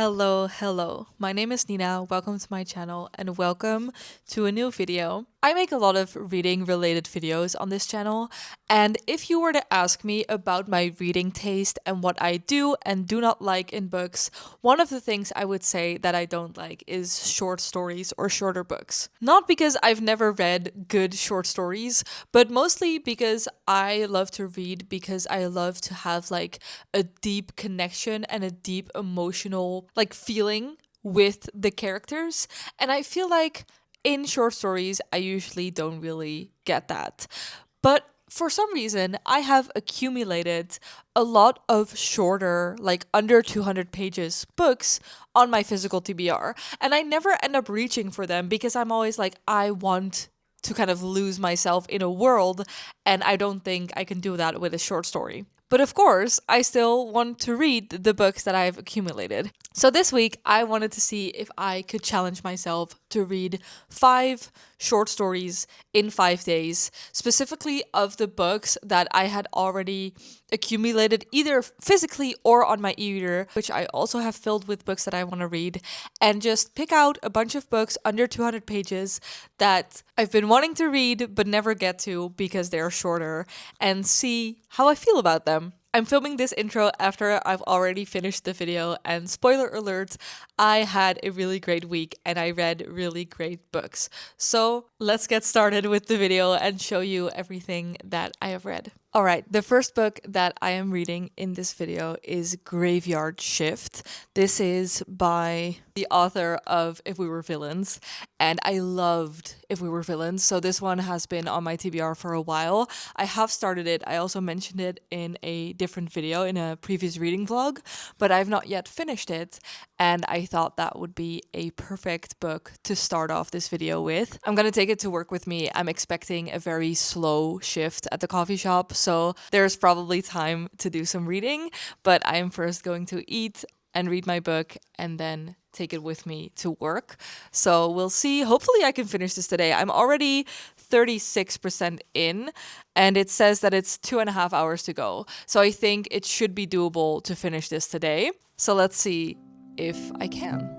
Hello. My name is Nina. Welcome to my channel and welcome to a new video. I make a lot of reading related videos on this channel, and if you were to ask me about my reading taste and what I do and do not like in books, one of the things I would say that I don't like is short stories or shorter books. Not because I've never read good short stories, but mostly because I love to read because I love to have like a deep connection and a deep emotional like feeling with the characters. And I feel like in short stories, I usually don't really get that. But for some reason, I have accumulated a lot of shorter, like under 200 pages books on my physical TBR. And I never end up reaching for them because I'm always like, I want to kind of lose myself in a world, and I don't think I can do that with a short story. But of course, I still want to read the books that I've accumulated. So this week, I wanted to see if I could challenge myself to read 5 short stories in 5 days, specifically of the books that I had already accumulated either physically or on my e-reader, which I also have filled with books that I want to read, and just pick out a bunch of books under 200 pages that I've been wanting to read but never get to because they're shorter, and see how I feel about them. I'm filming this intro after I've already finished the video, and spoiler alert, I had a really great week and I read really great books. So let's get started with the video and show you everything that I have read. Alright, the first book that I am reading in this video is Graveyard Shift. This is by the author of If We Were Villains, and I loved If We Were Villains, so this one has been on my TBR for a while. I have started it, I also mentioned it in a different video in a previous reading vlog, but I've not yet finished it, and I thought that would be a perfect book to start off this video with. I'm gonna take it to work with me. I'm expecting a very slow shift at the coffee shop, so there's probably time to do some reading, but I am first going to eat and read my book and then take it with me to work. So we'll see. Hopefully I can finish this today. I'm already 36% in, and it says that it's 2.5 hours to go. So I think it should be doable to finish this today. So let's see if I can.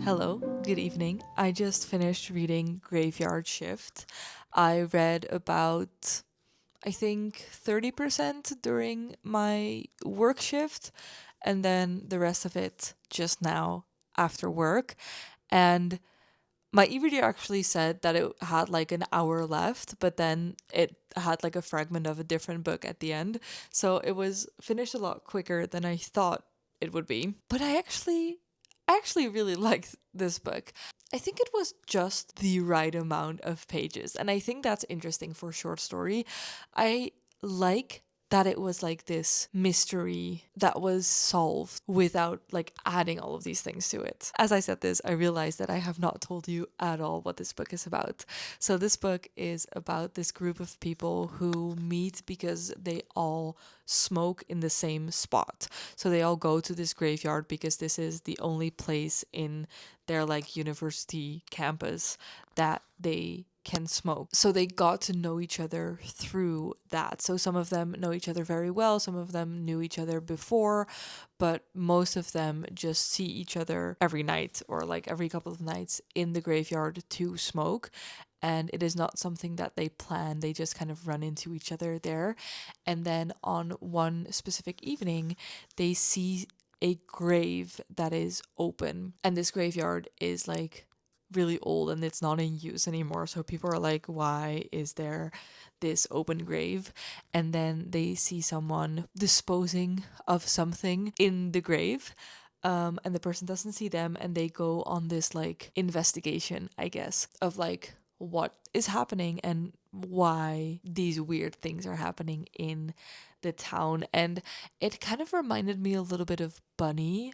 Hello, good evening. I just finished reading Graveyard Shift. I read about, I think, 30% during my work shift, and then the rest of it just now after work. And my e-reader actually said that it had like an hour left, but then it had like a fragment of a different book at the end. So it was finished a lot quicker than I thought it would be. But I actually really liked this book. I think it was just the right amount of pages, and I think that's interesting for a short story. I like that it was like this mystery that was solved without like adding all of these things to it. As I said this, I realized that I have not told you at all what this book is about. So this book is about this group of people who meet because they all smoke in the same spot. So they all go to this graveyard because this is the only place in their like university campus that they can smoke. So they got to know each other through that. So some of them know each other very well, some of them knew each other before, but most of them just see each other every night or like every couple of nights in the graveyard to smoke. And it is not something that they plan, they just kind of run into each other there. And then on one specific evening, they see a grave that is open, and this graveyard is like really old and it's not in use anymore. So people are like, why is there this open grave? And then they see someone disposing of something in the grave. And the person doesn't see them, and they go on this like investigation, I guess, of like what is happening and why these weird things are happening in the town. And it kind of reminded me a little bit of Bunny,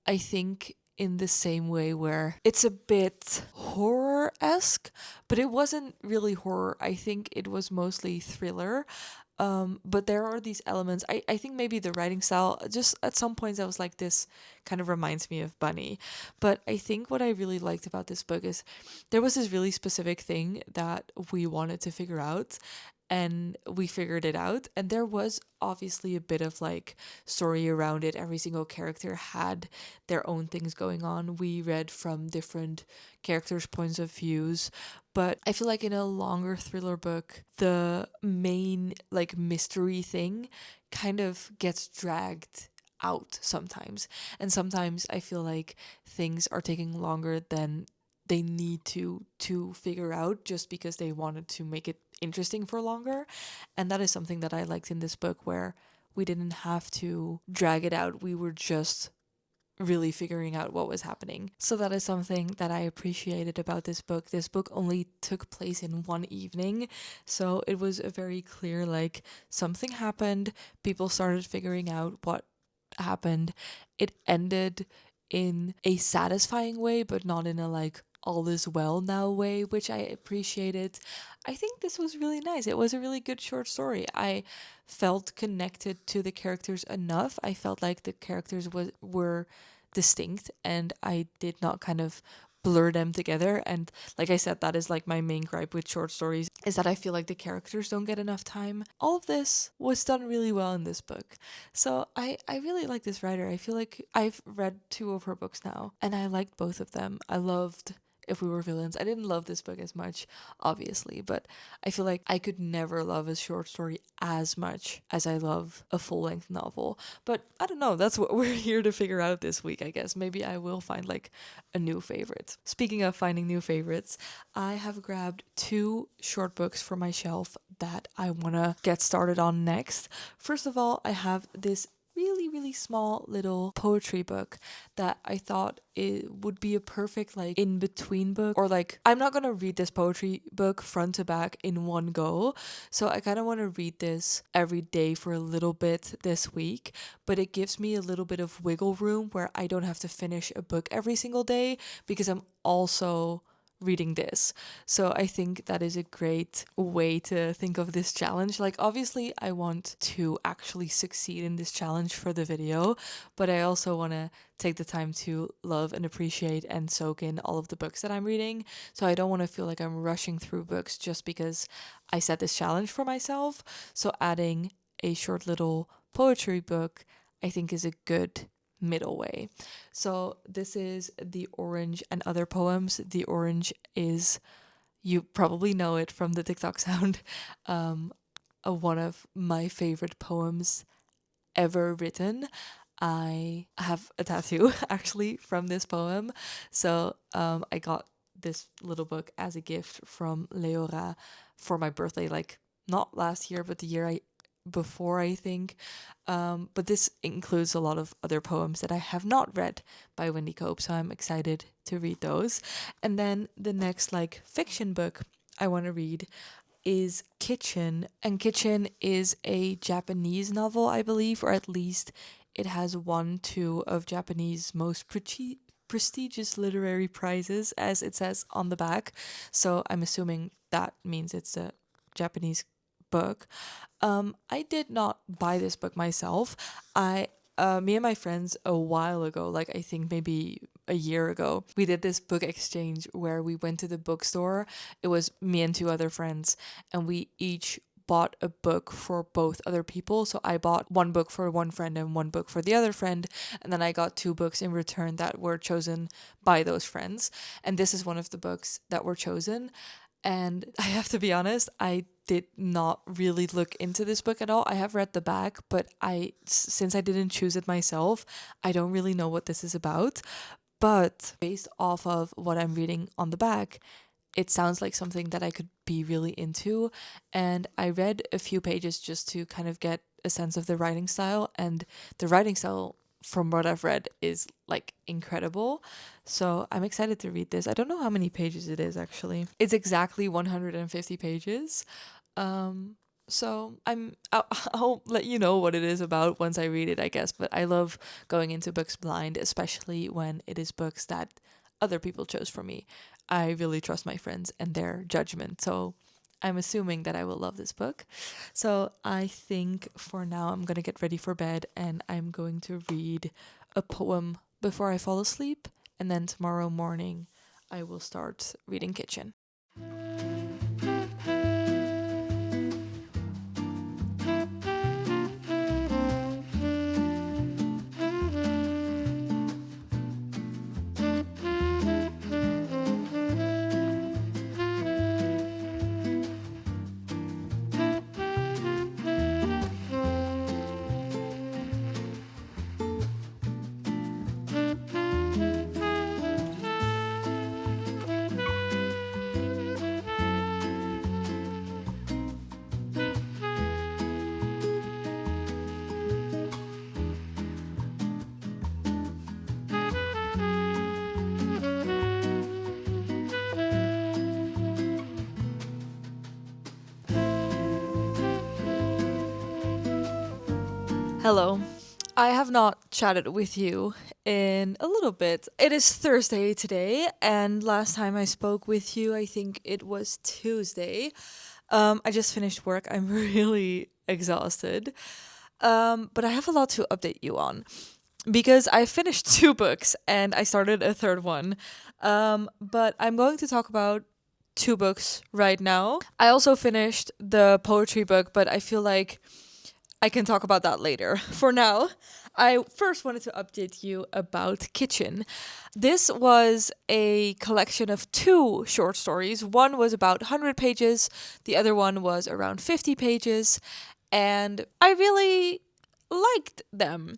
I think, in the same way, where it's a bit horror-esque, but it wasn't really horror. I think it was mostly thriller. But there are these elements. I think maybe the writing style, just at some points I was like, this kind of reminds me of Bunny. But I think what I really liked about this book is there was this really specific thing that we wanted to figure out, and we figured it out. And there was obviously a bit of like story around it. Every single character had their own things going on. We read from different characters' points of views, but I feel like in a longer thriller book, the main like mystery thing kind of gets dragged out sometimes. And sometimes I feel like things are taking longer than they need to figure out, just because they wanted to make it interesting for longer. And that is something that I liked in this book, where we didn't have to drag it out. We were just really figuring out what was happening. So that is something that I appreciated about this book. This book only took place in one evening, so it was a very clear like something happened, people started figuring out what happened. It ended in a satisfying way, but not in a like all is well now way, which I appreciated. I think this was really nice. It was a really good short story. I felt connected to the characters enough. I felt like the characters were distinct, and I did not kind of blur them together. And like I said, that is like my main gripe with short stories, is that I feel like the characters don't get enough time. All of this was done really well in this book. So I really like this writer. I feel like I've read 2 of her books now, and I liked both of them. I loved If We Were Villains. I didn't love this book as much, obviously, but I feel like I could never love a short story as much as I love a full-length novel. But I don't know, that's what we're here to figure out this week, I guess. Maybe I will find like a new favorite. Speaking of finding new favorites, I have grabbed 2 short books from my shelf that I want to get started on next. First of all, I have this really small little poetry book that I thought it would be a perfect like in between book, or like I'm not gonna read this poetry book front to back in one go, so I kind of want to read this every day for a little bit this week, but it gives me a little bit of wiggle room where I don't have to finish a book every single day, because I'm also reading this. So I think that is a great way to think of this challenge. Like obviously I want to actually succeed in this challenge for the video, but I also want to take the time to love and appreciate and soak in all of the books that I'm reading. So I don't want to feel like I'm rushing through books just because I set this challenge for myself. So adding a short little poetry book, I think, is a good middle way. So this is The Orange and Other Poems. The Orange is, you probably know it from the TikTok sound, one of my favorite poems ever written. I have a tattoo actually from this poem. So I got this little book as a gift from Leora for my birthday, like not last year, but the year before, I think. But this includes a lot of other poems that I have not read by Wendy Cope, so I'm excited to read those. And then the next like fiction book I want to read is Kitchen, and Kitchen is a Japanese novel, I believe, or at least it has won 2 of Japanese most prestigious literary prizes, as it says on the back. So I'm assuming that means it's a Japanese book. I did not buy this book myself. I me and my friends a while ago, like I think maybe a year ago, we did this book exchange where we went to the bookstore. It was me and two other friends, and we each bought a book for both other people. So I bought one book for one friend and one book for the other friend, and then I got two books in return that were chosen by those friends. And this is one of the books that were chosen. And I have to be honest, I did not really look into this book at all. I have read the back, but since I didn't choose it myself, I don't really know what this is about. But based off of what I'm reading on the back, it sounds like something that I could be really into. And I read a few pages just to kind of get a sense of the writing style. And the writing style, from what I've read, is like incredible. So I'm excited to read this. I don't know how many pages it is actually. It's exactly 150 pages. So I'll let you know what it is about once I read it, I guess. But I love going into books blind, especially when it is books that other people chose for me. I really trust my friends and their judgment. So I'm assuming that I will love this book. So I think for now I'm going to get ready for bed and I'm going to read a poem before I fall asleep. And then tomorrow morning I will start reading Kitchen. Hello. I have not chatted with you in a little bit. It is Thursday today, and last time I spoke with you, I think it was Tuesday. I just finished work. I'm really exhausted. But I have a lot to update you on because I finished two books and I started a third one. But I'm going to talk about two books right now. I also finished the poetry book, but I feel like I can talk about that later. For now, I first wanted to update you about Kitchen. This was a collection of two short stories. One was about 100 pages, the other one was around 50 pages, and I really liked them.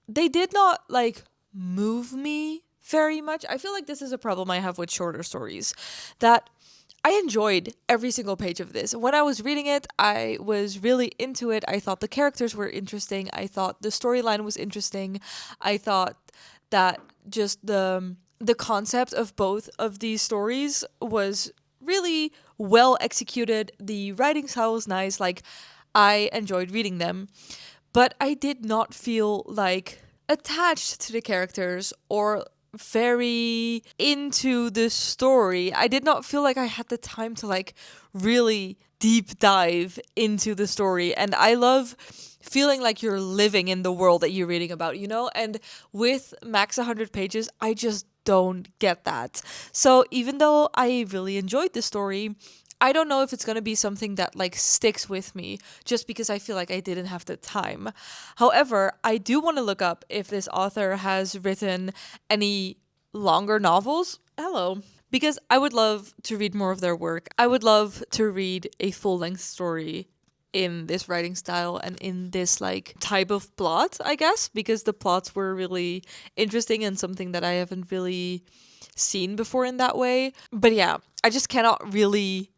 They did not like move me very much. I feel like this is a problem I have with shorter stories, that I enjoyed every single page of this. When I was reading it, I was really into it. I thought the characters were interesting. I thought the storyline was interesting. I thought that just the concept of both of these stories was really well executed. The writing style was nice. Like, I enjoyed reading them, but I did not feel like attached to the characters or very into the story. I did not feel like I had the time to like really deep dive into the story. And I love feeling like you're living in the world that you're reading about, you know? And with max 100 pages, I just don't get that. So even though I really enjoyed the story, I don't know if it's going to be something that like sticks with me just because I feel like I didn't have the time. However, I do want to look up if this author has written any longer novels. Hello. Because I would love to read more of their work. I would love to read a full-length story in this writing style and in this like type of plot, I guess, because the plots were really interesting and something that I haven't really seen before in that way. But yeah, I just cannot really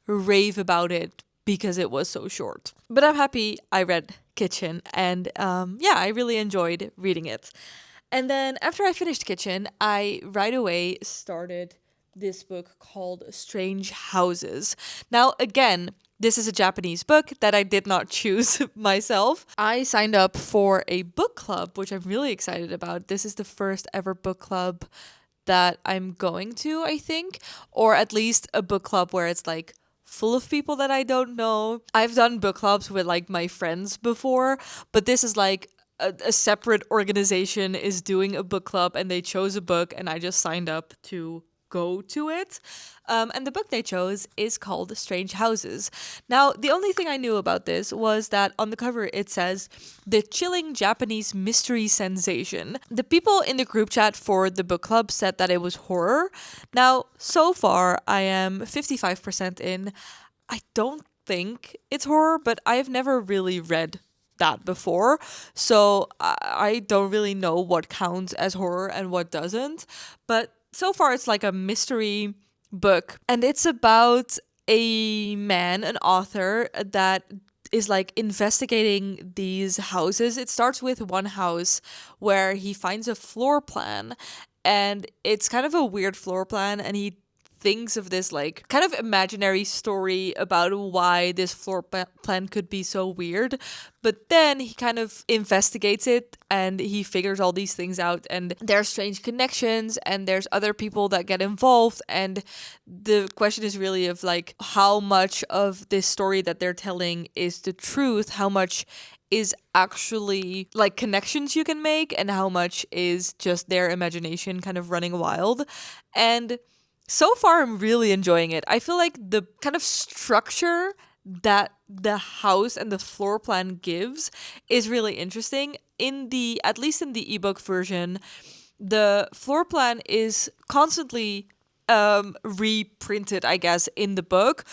rave about it because it was so short. But I'm happy I read Kitchen, and yeah, I really enjoyed reading it. And then after I finished Kitchen, I right away started this book called Strange Houses. Now, again, this is a Japanese book that I did not choose myself. I signed up for a book club, which I'm really excited about. This is the first ever book club that I'm going to, I think, or at least a book club where it's like full of people that I don't know. I've done book clubs with like my friends before, but this is like a separate organization is doing a book club and they chose a book and I just signed up to go to it. And the book they chose is called Strange Houses. Now, the only thing I knew about this was that on the cover it says, "The chilling Japanese mystery sensation." The people in the group chat for the book club said that it was horror. Now, so far, I am 55% in. I don't think it's horror, but I've never really read that before. So I don't really know what counts as horror and what doesn't. But so far, it's like a mystery book. And it's about a man, an author, that is like investigating these houses. It starts with one house where he finds a floor plan, and it's kind of a weird floor plan, and he thinks of this like kind of imaginary story about why this plan could be so weird. But then he kind of investigates it and he figures all these things out, and there's strange connections and there's other people that get involved. And the question is really of like how much of this story that they're telling is the truth, how much is actually like connections you can make, and how much is just their imagination kind of running wild. And so far, I'm really enjoying it. I feel like the kind of structure that the house and the floor plan gives is really interesting. At least in the ebook version, the floor plan is constantly reprinted, I guess, in the book.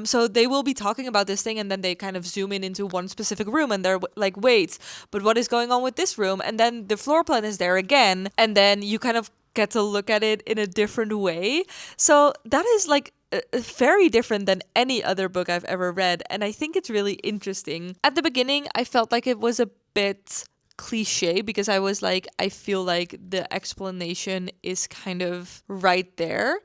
So they will be talking about this thing and then they kind of zoom in into one specific room and they're like, wait, but what is going on with this room? And then the floor plan is there again. And then you kind of get to look at it in a different way. So that is like very different than any other book I've ever read. And I think it's really interesting. At the beginning, I felt like it was a bit cliche because I was like, I feel like the explanation is kind of right there.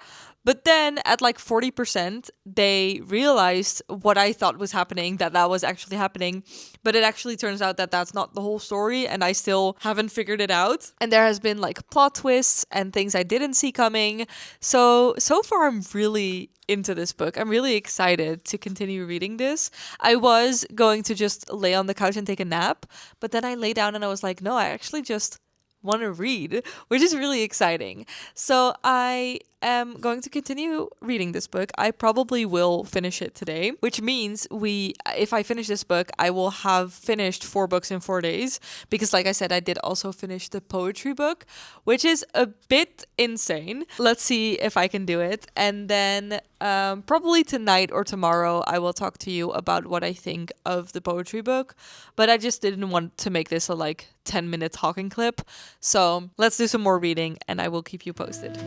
But then at like 40%, they realized what I thought was happening, that was actually happening. But it actually turns out that that's not the whole story, and I still haven't figured it out. And there has been like plot twists and things I didn't see coming. So far, I'm really into this book. I'm really excited to continue reading this. I was going to just lay on the couch and take a nap, but then I lay down and I was like, no, I actually just want to read, which is really exciting. So I am going to continue reading this book. I probably will finish it today, which means if I finish this book, I will have finished 4 books in 4 days, because like I said, I did also finish the poetry book, which is a bit insane. Let's see if I can do it. And then probably tonight or tomorrow, I will talk to you about what I think of the poetry book. But I just didn't want to make this a like 10-minute talking clip. So let's do some more reading and I will keep you posted.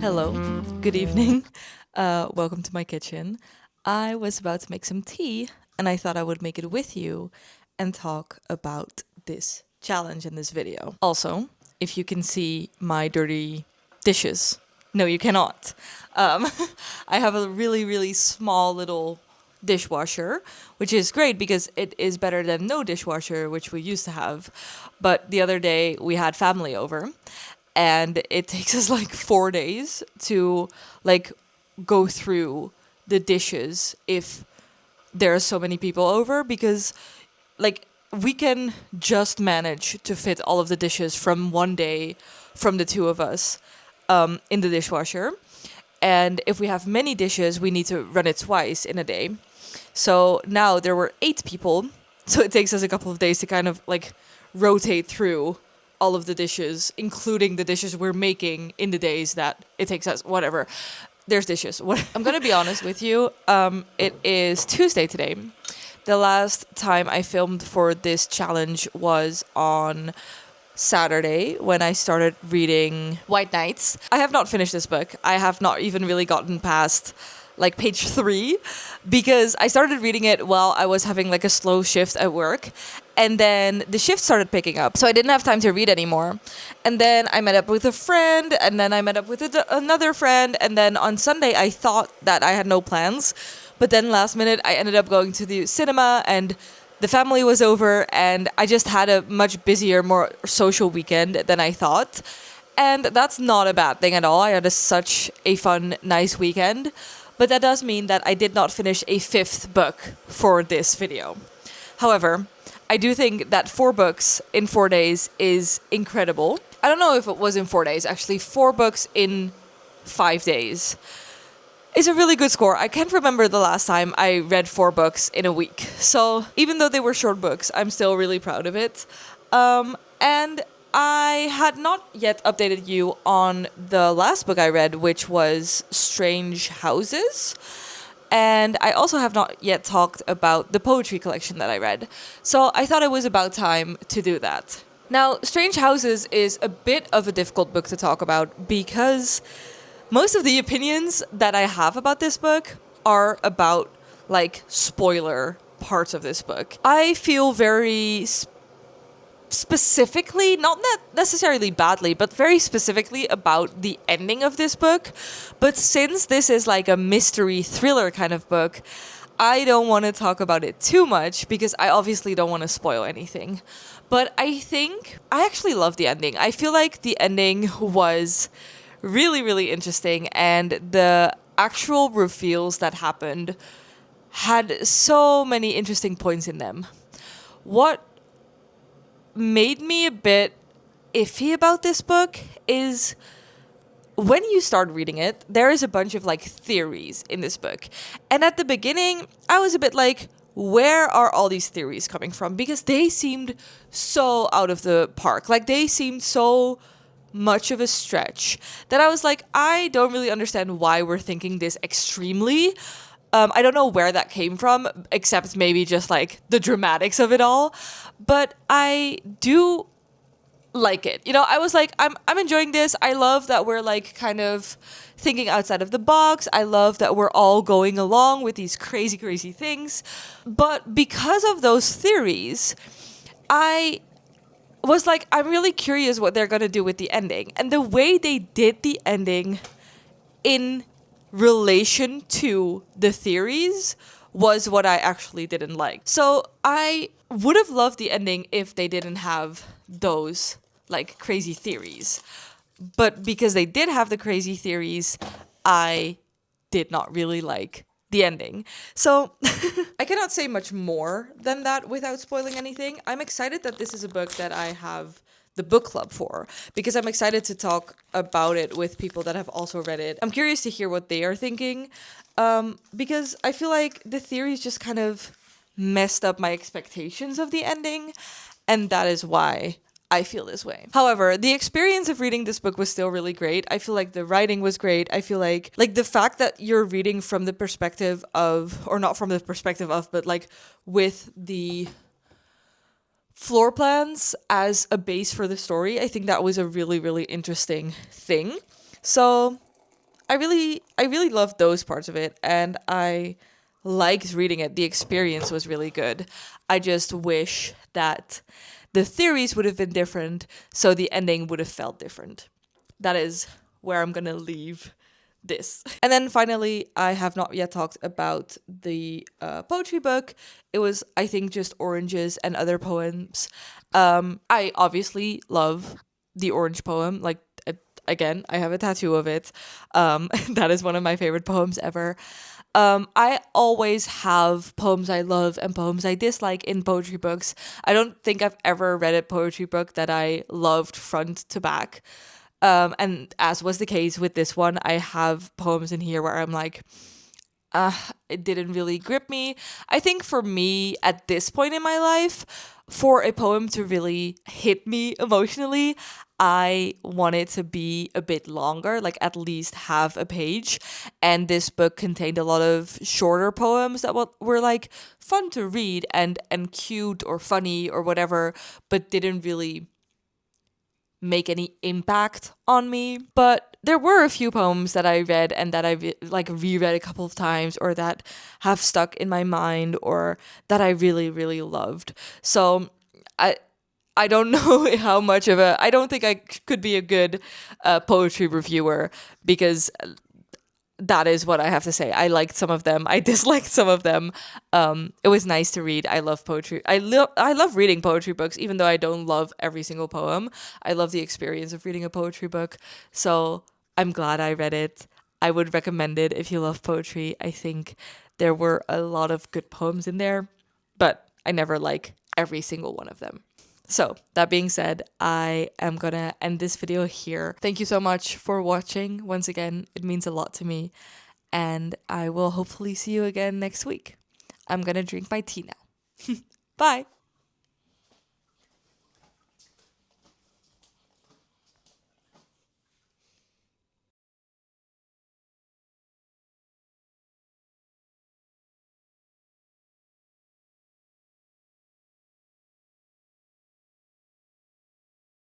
Hello, good evening. Welcome to my kitchen. I was about to make some tea and I thought I would make it with you and talk about this challenge in this video. Also, if you can see my dirty dishes. No, you cannot. Um, I have a really, really small little dishwasher, which is great because it is better than no dishwasher, which we used to have. But the other day we had family over and it takes us like 4 days to like go through the dishes if there are so many people over, because like we can just manage to fit all of the dishes from one day from the two of us in the dishwasher. And if we have many dishes, we need to run it twice in a day. So now there were 8 people. So it takes us a couple of days to kind of like rotate through all of the dishes, including the dishes we're making in the days that it takes us, whatever. There's dishes. I'm going to be honest with you. It is Tuesday today. The last time I filmed for this challenge was on Saturday when I started reading White Nights. I have not finished this book. I have not even really gotten past like page 3 because I started reading it while I was having like a slow shift at work, and then the shift started picking up, so I didn't have time to read anymore. And then I met up with a friend, and then I met up with another friend, and then on Sunday I thought that I had no plans, but then last minute I ended up going to the cinema and the family was over, and I just had a much busier, more social weekend than I thought. And that's not a bad thing at all. I had such a fun, nice weekend. But that does mean that I did not finish a 5th book for this video. However, I do think that 4 books in 4 days is incredible. I don't know if it was in 4 days. Actually, 4 books in 5 days is a really good score. I can't remember the last time I read 4 books in a week. So even though they were short books, I'm still really proud of it. And I had not yet updated you on the last book I read, which was Strange Houses. And I also have not yet talked about the poetry collection that I read. So I thought it was about time to do that. Now, Strange Houses is a bit of a difficult book to talk about because most of the opinions that I have about this book are about like spoiler parts of this book. I feel very specifically, not necessarily badly, but very specifically about the ending of this book. But since this is like a mystery thriller kind of book, I don't want to talk about it too much because I obviously don't want to spoil anything. But I think I actually love the ending. I feel like the ending was really, really interesting, and the actual reveals that happened had so many interesting points in them. What made me a bit iffy about this book is when you start reading it, there is a bunch of like theories in this book. And at the beginning, I was a bit like, where are all these theories coming from? Because they seemed so out of the park. Like they seemed so much of a stretch that I was like, I don't really understand why we're thinking this extremely. I don't know where that came from, except maybe just like the dramatics of it all. But I do like it. You know, I was like, I'm enjoying this. I love that we're like kind of thinking outside of the box. I love that we're all going along with these crazy, crazy things. But because of those theories, I was like, I'm really curious what they're going to do with the ending. And the way they did the ending in relation to the theories was what I actually didn't like. So I would have loved the ending if they didn't have those like crazy theories. But because they did have the crazy theories, I did not really like the ending. So I cannot say much more than that without spoiling anything. I'm excited that this is a book that I have the book club for, because I'm excited to talk about it with people that have also read it. I'm curious to hear what they are thinking, because I feel like the theories just kind of messed up my expectations of the ending, and that is why I feel this way. However, the experience of reading this book was still really great. I feel like the writing was great. I feel like the fact that you're reading from the perspective of, or not from the perspective of, but like with the floor plans as a base for the story, I think that was a really, really interesting thing. So I really loved those parts of it, and I liked reading it. The experience was really good. I just wish that the theories would have been different, so the ending would have felt different. That is where I'm gonna leave this. And then finally, I have not yet talked about the poetry book. It was, I think, just oranges and other poems. I obviously love the orange poem. Like, again, I have a tattoo of it. That is one of my favorite poems ever. I always have poems I love and poems I dislike in poetry books. I don't think I've ever read a poetry book that I loved front to back. And as was the case with this one, I have poems in here where I'm like, it didn't really grip me. I think for me at this point in my life, for a poem to really hit me emotionally, I want it to be a bit longer, like at least half a page. And this book contained a lot of shorter poems that were like fun to read and cute or funny or whatever, but didn't really make any impact on me. But there were a few poems that I read and that I've like reread a couple of times, or that have stuck in my mind, or that I really, really loved. So I don't know how much of a, I don't think I could be a good poetry reviewer, because that is what I have to say. I liked some of them. I disliked some of them. It was nice to read. I love poetry. I love reading poetry books, even though I don't love every single poem. I love the experience of reading a poetry book. So I'm glad I read it. I would recommend it if you love poetry. I think there were a lot of good poems in there, but I never like every single one of them. So, that being said, I am gonna end this video here. Thank you so much for watching. Once again, it means a lot to me. And I will hopefully see you again next week. I'm gonna drink my tea now. Bye!